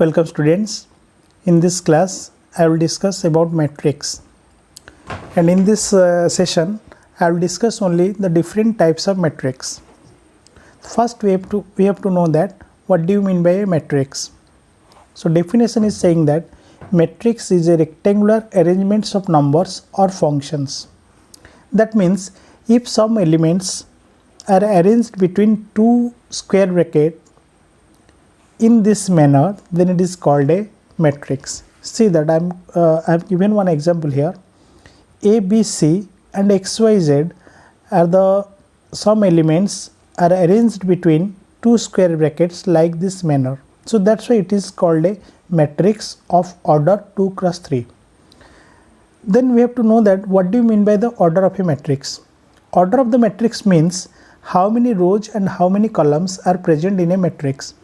Welcome students. In this class I will discuss about matrix, and in this session I will discuss only the different types of matrix. First we have to know that what do you mean by a matrix. So definition is saying that matrix is a rectangular arrangements of numbers or functions. That means if some elements are arranged between two square brackets in this manner, then it is called a matrix. See that I have given one example here. A, B, C and X, Y, Z are the some elements are arranged between two square brackets like this manner. So that's why it is called a matrix of order 2 cross 3. Then we have to know that what do you mean by the order of a matrix. Order of the matrix means how many rows and how many columns are present in a matrix.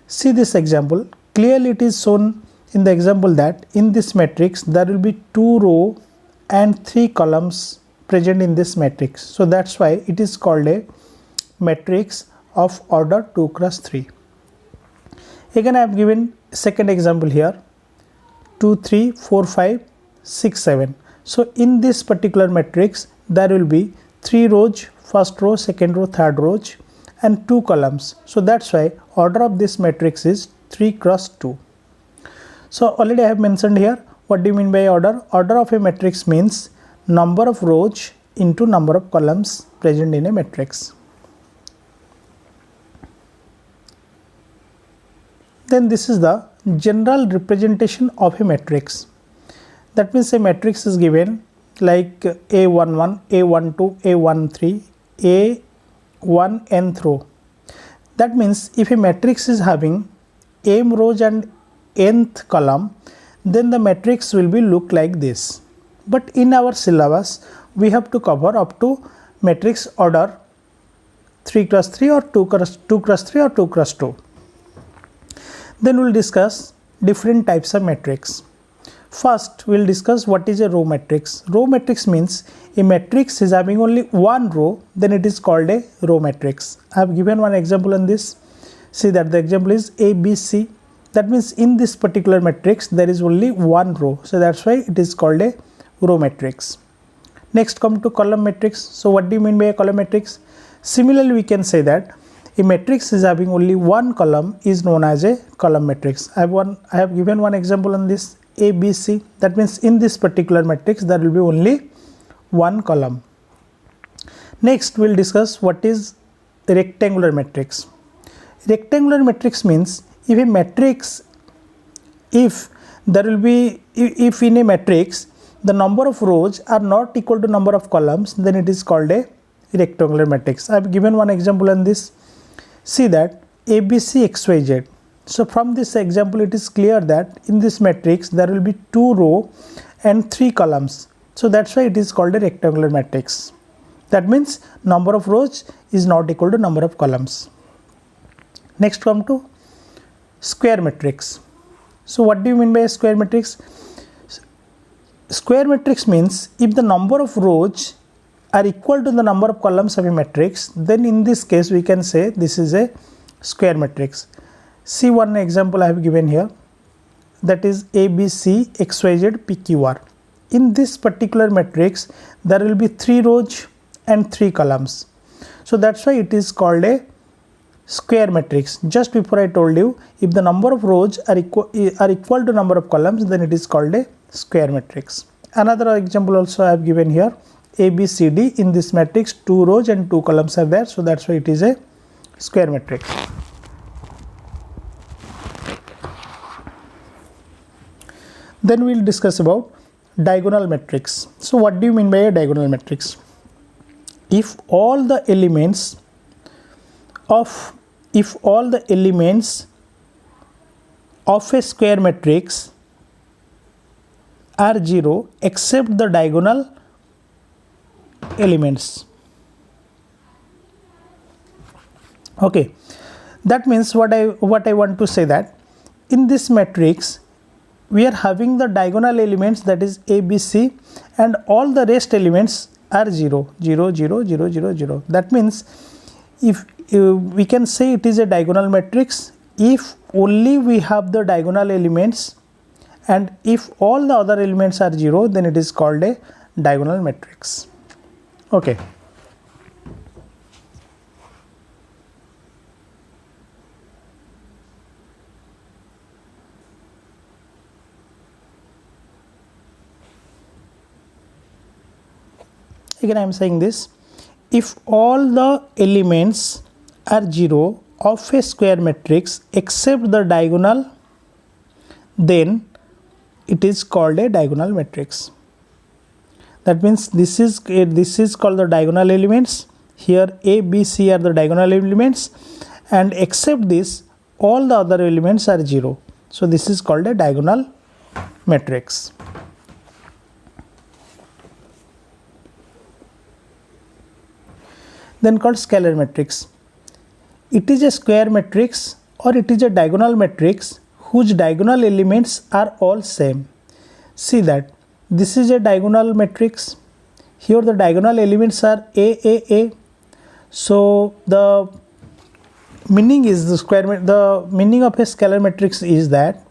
See this example. Clearly it is shown in the example that in this matrix there will be 2 rows and 3 columns present in this matrix. So that's why it is called a matrix of order 2 cross 3. Again I have given second example here. 2, 3, 4, 5, 6, 7. So in this particular matrix there will be 3 rows, first row, second row, third rows and 2 columns. So that's why order of this matrix is 3 cross 2. So already I have mentioned here what do you mean by order. Order of a matrix means number of rows into number of columns present in a matrix. Then this is the general representation of a matrix. That means a matrix is given like A11, A12, A13, A1 nth row. That means if a matrix is having m rows and nth column, then the matrix will be look like this. But in our syllabus we have to cover up to matrix order 3 cross 3 or 2 cross 3 or 2 cross 2. Then we will discuss different types of matrix. First we will discuss what is a row matrix. Row matrix means a matrix is having only one row, then it is called a row matrix. I have given one example on this. See that the example is A, B, C. That means in this particular matrix there is only one row. So that's why it is called a row matrix. Next come to column matrix. So what do you mean by a column matrix? Similarly we can say that a matrix is having only one column is known as a column matrix. I have given one example on this. A, B, C. That means in this particular matrix there will be only one column. Next we will discuss what is rectangular matrix. Rectangular matrix means if a matrix, if in a matrix the number of rows are not equal to number of columns, then it is called a rectangular matrix. I have given one example on this. See that A, B, C, X, Y, Z. So from this example it is clear that in this matrix there will be 2 rows and 3 columns. So that's why it is called a rectangular matrix. That means number of rows is not equal to number of columns. Next come to square matrix. So what do you mean by a square matrix? Square matrix means if the number of rows are equal to the number of columns of a matrix, then in this case we can say this is a square matrix. See one example I have given here, that is A, B, C, X, Y, Z, P, Q, R. In this particular matrix there will be 3 rows and 3 columns. So that's why it is called a square matrix. Just before I told you, if the number of rows are equal to number of columns, then it is called a square matrix. Another example also I have given here. A, B, C, D. In this matrix 2 rows and 2 columns are there. So that's why it is a square matrix. Then we will discuss about diagonal matrix. So what do you mean by a diagonal matrix? If all the elements of a square matrix are 0 except the diagonal elements. Okay, that means what I want to say that in this matrix we are having the diagonal elements, that is A, B, C, and all the rest elements are 0, 0, 0, 0, 0, 0. That means if we can say it is a diagonal matrix if only we have the diagonal elements, and if all the other elements are 0, then it is called a diagonal matrix. Okay. Again I am saying this, if all the elements are 0 of a square matrix except the diagonal, then it is called a diagonal matrix. That means this is called the diagonal elements. Here A, B, C are the diagonal elements, and except this all the other elements are 0. So this is called a diagonal matrix. Then called scalar matrix. It is a square matrix or it is a diagonal matrix whose diagonal elements are all same. See that this is a diagonal matrix. Here the diagonal elements are A. So the meaning is the meaning of a scalar matrix is that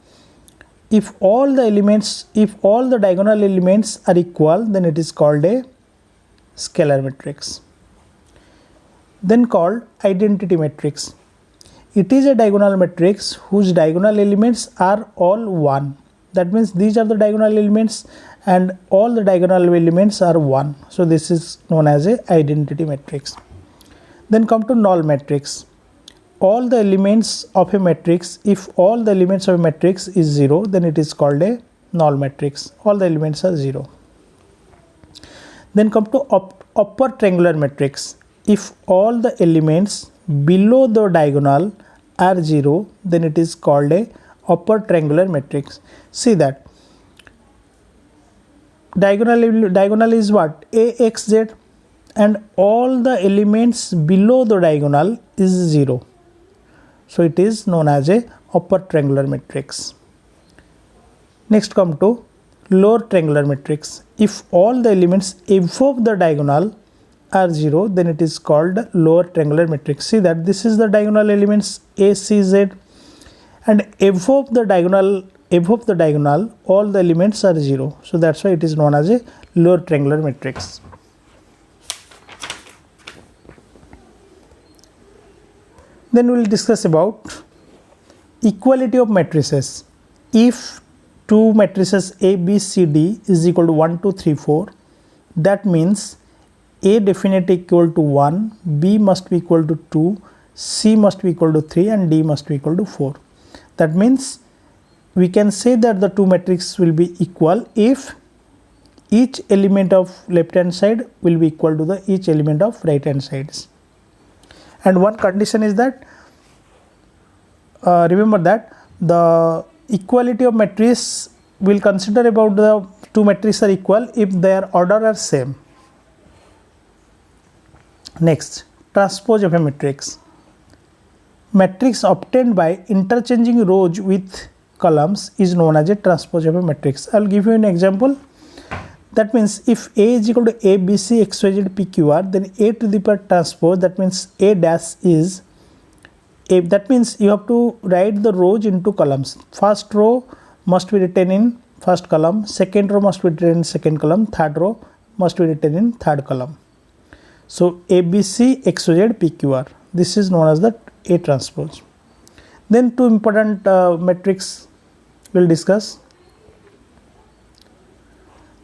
if all the diagonal elements are equal, then it is called a scalar matrix. Then called identity matrix. It is a diagonal matrix whose diagonal elements are all 1. That means these are the diagonal elements and all the diagonal elements are 1. So this is known as a identity matrix. Then come to null matrix. All the elements of a matrix, if all the elements of a matrix is 0, then it is called a null matrix. All the elements are 0. Then come to upper triangular matrix. If all the elements below the diagonal are 0, then it is called a upper triangular matrix. See that diagonal is what? AXZ, and all the elements below the diagonal is 0. So it is known as a upper triangular matrix. Next come to lower triangular matrix. If all the elements above the diagonal are 0, then it is called lower triangular matrix. See that this is the diagonal elements ACZ, and above the diagonal all the elements are 0. So that's why it is known as a lower triangular matrix. Then we will discuss about equality of matrices. If two matrices A, B, C, D is equal to 1, 2, 3, 4, that means A definitely equal to 1, B must be equal to 2, C must be equal to 3, and D must be equal to 4. That means we can say that the two matrices will be equal if each element of left hand side will be equal to each element of right hand sides. And one condition is that remember that the equality of matrices will consider about the two matrices are equal if their order are same. Next, transpose of a matrix. Matrix obtained by interchanging rows with columns is known as a transpose of a matrix. I will give you an example. That means if A is equal to A, B, C, X, Y, Z, P, Q, R, then A to the power transpose, that means A dash is A. That means you have to write the rows into columns. First row must be written in first column, second row must be written in second column, third row must be written in third column. So A, B, C, X, Y, Z, P, Q, R. This is known as the A transpose. Then two important matrix we'll discuss.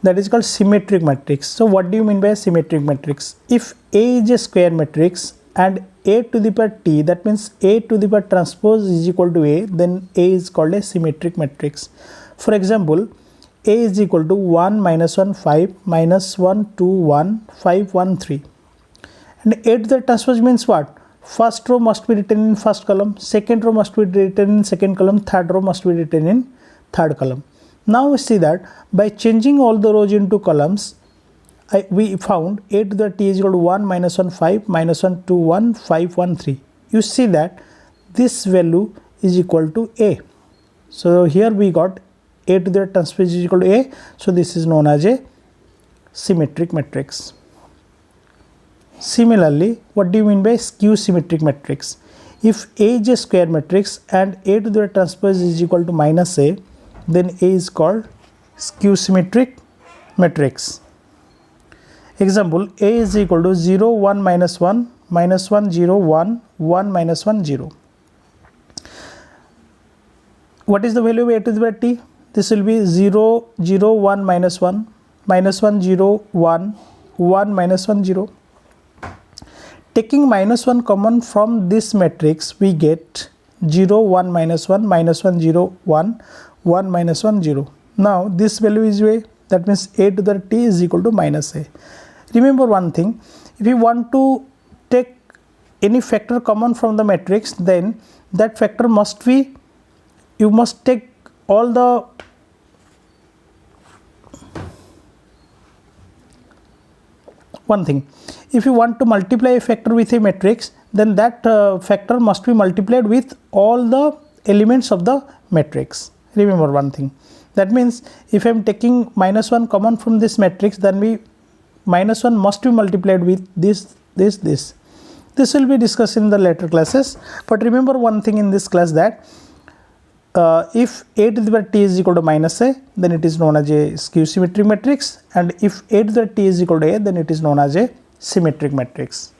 That is called symmetric matrix. So what do you mean by a symmetric matrix? If A is a square matrix and A to the power T, that means A to the power transpose is equal to A, then A is called a symmetric matrix. For example, A is equal to 1, minus 1, 5, minus 1, 2, 1, 5, 1, 3. And A to the transpose means what? First row must be written in first column, second row must be written in second column, third row must be written in third column. Now we see that by changing all the rows into columns, we found A to the T is equal to 1, minus 1, 5, minus 1, 2, 1, 5, 1, 3. You see that this value is equal to A. So here we got A to the transpose is equal to A. So this is known as a symmetric matrix. Similarly, what do you mean by skew symmetric matrix? If A is a square matrix and A to the transpose is equal to minus A, then A is called skew symmetric matrix. Example, A is equal to 0, 1, minus 1, minus 1, 0, 1, 1, minus 1, 0. What is the value of A to the power t? This will be 0, 0, 1, minus 1, minus 1, 0, 1, 1, minus 1, 0. Taking minus 1 common from this matrix, we get 0, 1, minus 1, minus 1, 0, 1, 1, minus 1, 0. Now this value is A, that means A to the t is equal to minus A. Remember one thing, if you want to take any factor common from the matrix, then that factor must be, you must take all the one thing. If you want to multiply a factor with a matrix, then that factor must be multiplied with all the elements of the matrix. Remember one thing. That means if I am taking minus 1 common from this matrix, then minus 1 must be multiplied with this. This will be discussed in the later classes. But remember one thing in this class, that if A to the power t is equal to minus A, then it is known as a skew symmetric matrix, and if A to the t is equal to A, then it is known as a symmetric matrix.